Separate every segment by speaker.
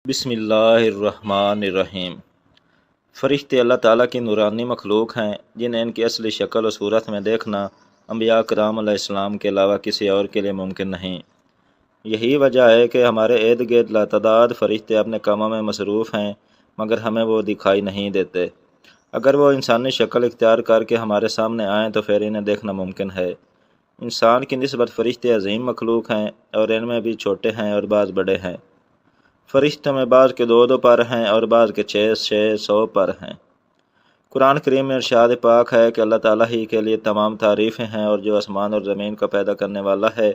Speaker 1: بسم اللہ الرحمن الرحیم۔ فرشتے اللہ تعالیٰ کی نورانی مخلوق ہیں جنہیں ان کی اصلی شکل و صورت میں دیکھنا انبیاء کرام علیہ السلام کے علاوہ کسی اور کے لیے ممکن نہیں۔ یہی وجہ ہے کہ ہمارے ارد گرد لاتعداد فرشتے اپنے کاموں میں مصروف ہیں، مگر ہمیں وہ دکھائی نہیں دیتے۔ اگر وہ انسانی شکل اختیار کر کے ہمارے سامنے آئیں تو پھر انہیں دیکھنا ممکن ہے۔ انسان کی نسبت فرشتے عظیم مخلوق ہیں، اور ان میں بھی چھوٹے ہیں اور بعض بڑے ہیں۔ فرشتوں میں بعض کے 2 پر ہیں اور بعض کے 600 پر ہیں۔ قرآن کریم میں ارشاد پاک ہے کہ اللہ تعالیٰ ہی کے لیے تمام تعریفیں ہیں، اور جو آسمان اور زمین کا پیدا کرنے والا ہے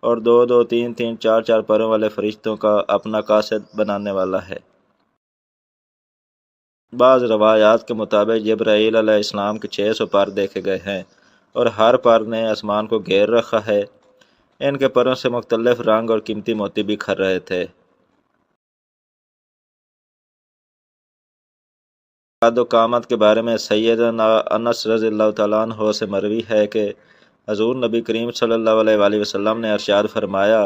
Speaker 1: اور 2 3 4 پروں والے فرشتوں کا اپنا قاصد بنانے والا ہے۔ بعض روایات کے مطابق جبرائیل علیہ السلام کے 600 پر دیکھے گئے ہیں، اور ہر پر نے آسمان کو گھیر رکھا ہے۔ ان کے پروں سے مختلف رنگ اور قیمتی موتی بکھر رہے تھے۔ بعد و قامت کے بارے میں سیدنا انس رضی اللہ تعالیٰ عنہ سے مروی ہے کہ حضور نبی کریم صلی اللہ علیہ وآلہ وسلم نے ارشاد فرمایا،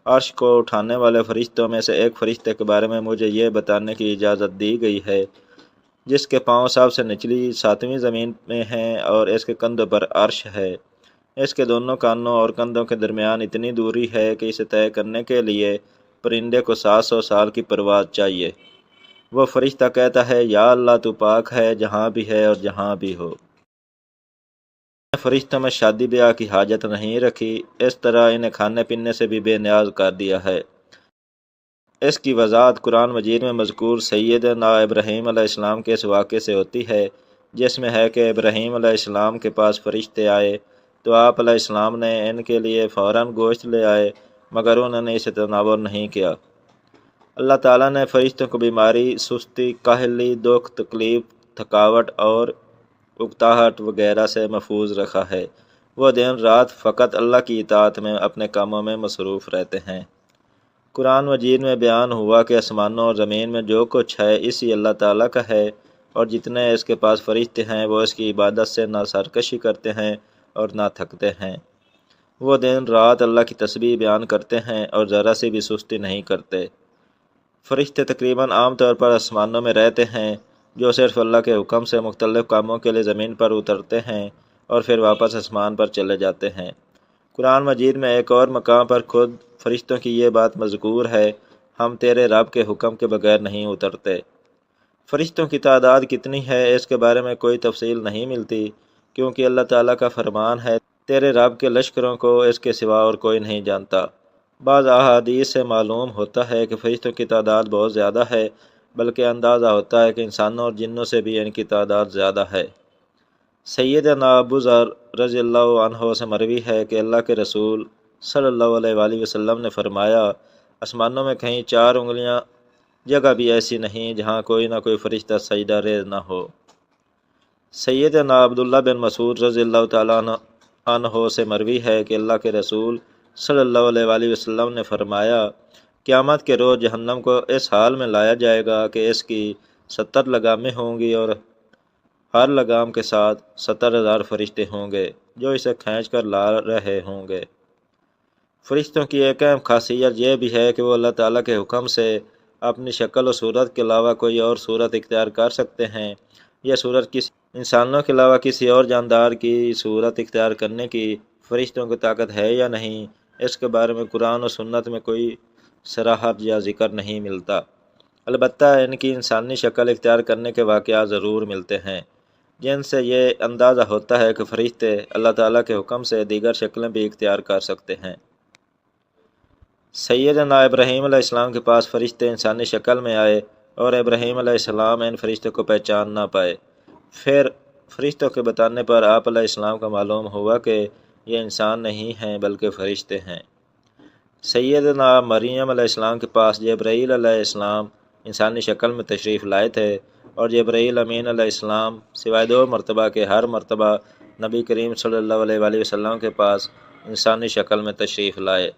Speaker 1: عرش کو اٹھانے والے فرشتوں میں سے ایک فرشتے کے بارے میں مجھے یہ بتانے کی اجازت دی گئی ہے، جس کے پاؤں سب سے نچلی 7ویں زمین میں ہیں اور اس کے کندھوں پر عرش ہے۔ اس کے دونوں کانوں اور کندھوں کے درمیان اتنی دوری ہے کہ اسے طے کرنے کے لیے پرندے کو 700 سال کی پرواز چاہیے۔ وہ فرشتہ کہتا ہے، یا اللہ تو پاک ہے جہاں بھی ہے اور جہاں بھی ہو۔ فرشتوں میں شادی بیاہ کی حاجت نہیں رکھی، اس طرح انہیں کھانے پینے سے بھی بے نیاز کر دیا ہے۔ اس کی وضاحت قرآن مجید میں مذکور سیدنا ابراہیم علیہ السلام کے اس واقعے سے ہوتی ہے، جس میں ہے کہ ابراہیم علیہ السلام کے پاس فرشتے آئے تو آپ علیہ السلام نے ان کے لیے فوراً گوشت لے آئے، مگر انہوں نے اسے تناول نہیں کیا۔ اللہ تعالیٰ نے فرشتوں کو بیماری، سستی، کاہلی، دکھ، تکلیف، تھکاوٹ اور اکتاہٹ وغیرہ سے محفوظ رکھا ہے۔ وہ دن رات فقط اللہ کی اطاعت میں اپنے کاموں میں مصروف رہتے ہیں۔ قرآن مجید میں بیان ہوا کہ آسمانوں اور زمین میں جو کچھ ہے اسی اللہ تعالیٰ کا ہے، اور جتنے اس کے پاس فرشتے ہیں وہ اس کی عبادت سے نہ سرکشی کرتے ہیں اور نہ تھکتے ہیں۔ وہ دن رات اللہ کی تسبیح بیان کرتے ہیں اور ذرا سی بھی سستی نہیں کرتے۔ فرشتے تقریباً عام طور پر آسمانوں میں رہتے ہیں، جو صرف اللہ کے حکم سے مختلف کاموں کے لیے زمین پر اترتے ہیں اور پھر واپس آسمان پر چلے جاتے ہیں۔ قرآن مجید میں ایک اور مقام پر خود فرشتوں کی یہ بات مذکور ہے، ہم تیرے رب کے حکم کے بغیر نہیں اترتے۔ فرشتوں کی تعداد کتنی ہے اس کے بارے میں کوئی تفصیل نہیں ملتی، کیونکہ اللہ تعالیٰ کا فرمان ہے، تیرے رب کے لشکروں کو اس کے سوا اور کوئی نہیں جانتا۔ بعض احادیث سے معلوم ہوتا ہے کہ فرشتوں کی تعداد بہت زیادہ ہے، بلکہ اندازہ ہوتا ہے کہ انسانوں اور جنوں سے بھی ان کی تعداد زیادہ ہے۔ سیدنا ابو ذر رضی اللہ عنہ سے مروی ہے کہ اللہ کے رسول صلی اللہ علیہ وآلہ وسلم نے فرمایا، آسمانوں میں کہیں 4 انگلیاں جگہ بھی ایسی نہیں جہاں کوئی نہ کوئی فرشتہ سجدہ ریز نہ ہو۔ سیدنا عبداللہ بن مسعود رضی اللہ تعالیٰ عنہ سے مروی ہے کہ اللہ کے رسول صلی اللہ علیہ وآلہ وسلم نے فرمایا، قیامت کے روز جہنم کو اس حال میں لایا جائے گا کہ اس کی 70 لگامیں ہوں گی، اور ہر لگام کے ساتھ 70,000 فرشتے ہوں گے جو اسے کھینچ کر لا رہے ہوں گے۔ فرشتوں کی ایک اہم خاصیت یہ بھی ہے کہ وہ اللہ تعالیٰ کے حکم سے اپنی شکل و صورت کے علاوہ کوئی اور صورت اختیار کر سکتے ہیں۔ یہ صورت کسی انسانوں کے علاوہ کسی اور جاندار کی صورت اختیار کرنے کی فرشتوں کو طاقت ہے یا نہیں، اس کے بارے میں قرآن و سنت میں کوئی صراحت یا ذکر نہیں ملتا۔ البتہ ان کی انسانی شکل اختیار کرنے کے واقعات ضرور ملتے ہیں، جن سے یہ اندازہ ہوتا ہے کہ فرشتے اللہ تعالیٰ کے حکم سے دیگر شکلیں بھی اختیار کر سکتے ہیں۔ سیدنا ابراہیم علیہ السلام کے پاس فرشتے انسانی شکل میں آئے، اور ابراہیم علیہ السلام ان فرشتوں کو پہچان نہ پائے۔ پھر فرشتوں کے بتانے پر آپ علیہ السلام کو معلوم ہوا کہ یہ انسان نہیں ہیں بلکہ فرشتے ہیں۔ سیدنا مریم علیہ السلام کے پاس جبرائیل علیہ السلام انسانی شکل میں تشریف لائے تھے، اور جبرائیل امین علیہ السلام سوائے 2 مرتبہ کے ہر مرتبہ نبی کریم صلی اللہ علیہ وآلہ وسلم کے پاس انسانی شکل میں تشریف لائے۔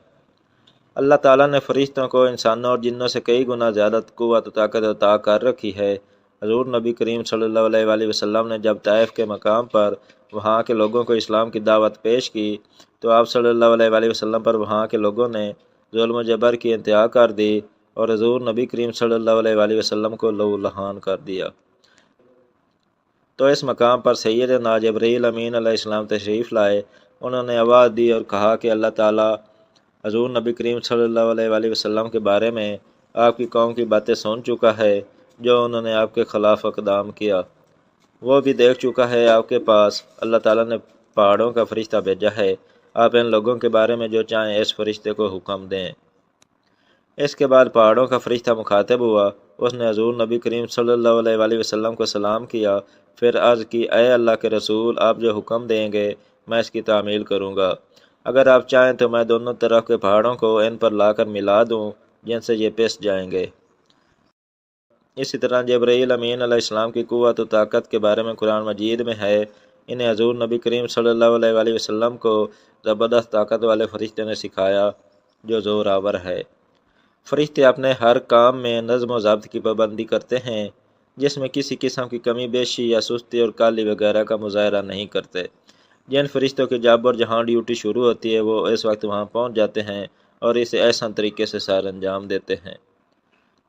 Speaker 1: اللہ تعالیٰ نے فرشتوں کو انسانوں اور جنوں سے کئی گنا زیادہ قوت و طاقت عطا کر رکھی ہے۔ حضور نبی کریم صلی اللہ علیہ وآلہ وسلم نے جب طائف کے مقام پر وہاں کے لوگوں کو اسلام کی دعوت پیش کی تو آپ صلی اللہ علیہ وآلہ وسلم پر وہاں کے لوگوں نے ظلم و جبر کی انتہا کر دی، اور حضور نبی کریم صلی اللہ علیہ وآلہ وسلم کو لہو لہان کر دیا۔ تو اس مقام پر سیدنا جبرائیل امین علیہ السلام تشریف لائے۔ انہوں نے آواز دی اور کہا کہ اللہ تعالیٰ حضور نبی کریم صلی اللہ علیہ وآلہ وسلم کے بارے میں آپ کی قوم کی باتیں سن چکا ہے، جو انہوں نے آپ کے خلاف اقدام کیا، وہ بھی دیکھ چکا ہے آپ کے پاس اللہ تعالیٰ نے پہاڑوں کا فرشتہ بھیجا ہے، آپ ان لوگوں کے بارے میں جو چاہیں اس فرشتے کو حکم دیں۔ اس کے بعد پہاڑوں کا فرشتہ مخاطب ہوا، اس نے حضور نبی کریم صلی اللہ علیہ وآلہ وسلم کو سلام کیا، پھر عرض کی اے اللہ کے رسول، آپ جو حکم دیں گے میں اس کی تعمیل کروں گا، اگر آپ چاہیں تو میں دونوں طرف کے پہاڑوں کو ان پر لا کر ملا دوں جن سے یہ پس جائیں گے۔ اسی طرح جبرائیل امین علیہ السلام کی قوت و طاقت کے بارے میں قرآن مجید میں ہے، انہیں حضور نبی کریم صلی اللہ علیہ وآلہ وسلم کو زبردست طاقت والے فرشتے نے سکھایا جو زور آور ہے۔ فرشتے اپنے ہر کام میں نظم و ضبط کی پابندی کرتے ہیں، جس میں کسی قسم کی کمی بیشی یا سستی اور کالی وغیرہ کا مظاہرہ نہیں کرتے۔ جن فرشتوں کی جب اور جہاں ڈیوٹی شروع ہوتی ہے وہ اس وقت وہاں پہنچ جاتے ہیں اور اسے احسن طریقے سے سر انجام دیتے ہیں۔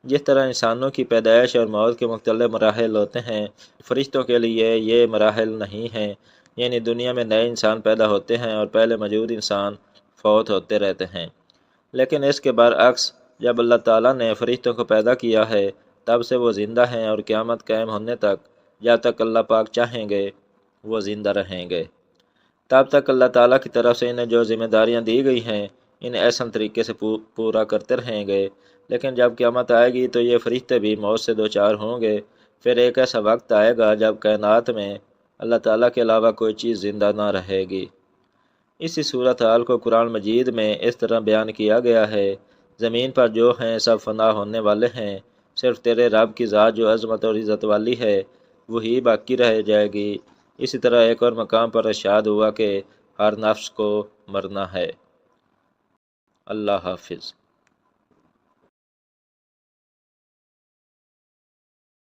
Speaker 1: جس طرح انسانوں کی پیدائش اور موت کے مختلف مراحل ہوتے ہیں، فرشتوں کے لیے یہ مراحل نہیں ہیں، یعنی دنیا میں نئے انسان پیدا ہوتے ہیں اور پہلے موجود انسان فوت ہوتے رہتے ہیں، لیکن اس کے برعکس جب اللہ تعالیٰ نے فرشتوں کو پیدا کیا ہے تب سے وہ زندہ ہیں اور قیامت قائم ہونے تک جب تک اللہ پاک چاہیں گے وہ زندہ رہیں گے۔ تب تک اللہ تعالیٰ کی طرف سے انہیں جو ذمہ داریاں دی گئی ہیں انہیں احسن طریقے سے پورا کرتے رہیں گے، لیکن جب قیامت آئے گی تو یہ فرشتے بھی موت سے دوچار ہوں گے۔ پھر ایک ایسا وقت آئے گا جب کائنات میں اللہ تعالیٰ کے علاوہ کوئی چیز زندہ نہ رہے گی۔ اسی صورتحال کو قرآن مجید میں اس طرح بیان کیا گیا ہے، زمین پر جو ہیں سب فنا ہونے والے ہیں، صرف تیرے رب کی ذات جو عظمت اور عزت والی ہے وہی باقی رہ جائے گی۔ اسی طرح ایک اور مقام پر ارشاد ہوا کہ ہر نفس کو مرنا ہے۔ اللہ حافظ۔